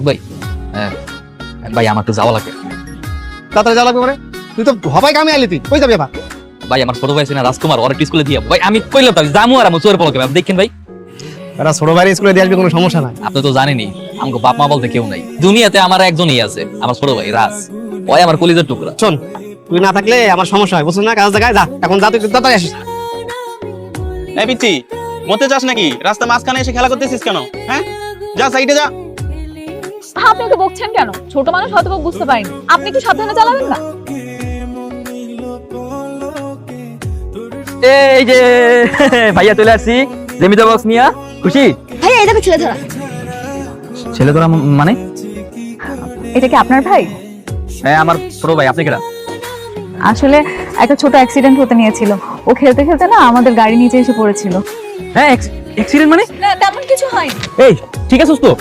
ভাই হ্যাঁ ভাই আমার একটু যাওয়া লাগে। তাড়াতাড়ি যাওয়া লাগবে মানে? তুই তো হবাই কামে আইলি, তুই কই যাবি আবার? ভাই আমার ছোট ভাই আছে না রাজকুমার, ওর একটু স্কুলে দিয়ে ভাই আমি কইলাম তো জামু আর আমি চোর পলকে আপনি দেখেন ভাই। এরা ছোট ভাই স্কুলে দিয়ে আসবি, কোনো সমস্যা নাই। আপনি তো জানেনই আমাকে বাপ মা বলতে কেউ নাই দুনিয়াতে, আমার একজনই আছে, আমার ছোট ভাই রাজ, ওই আমার কলিজার টুকরা। শোন, তুই না থাকলে আমার সমস্যা হয়, বুঝছিস না? কাজ জায়গায় যা, এখন যা, তুই তাড়াতাড়ি আসিস। এই পিচ্ছি, মতে চাস নাকি? রাস্তা মাঝখানে এসে খেলা করতেছিস কেন? হ্যাঁ, যা সাইডে যা। আপনি ওকে বকছেন কেন? ছোট মানুষ হয়তো বা বুঝতে পারেনি, আপনি কি সাবধানে চালাবেন না? এই যে ভাইয়া চলে আসছি জেমিতা বক্স নিয়া, খুশি? ভাইয়া এটা ছেলে ধরা। ছেলে তোরা মানে? এটা কি আপনার ভাই? হ্যাঁ আমার ছোট ভাই। আপনি কেডা? আসলে একটা ছোট অ্যাক্সিডেন্ট হতে নিয়েছিল, ও খেলতে খেলতে না আমাদের গাড়ি নিচে এসে পড়েছিল। হ্যাঁ অ্যাক্সিডেন্ট মানে? না তেমন কিছু হয়নি। এই ঠিক আছিস তো?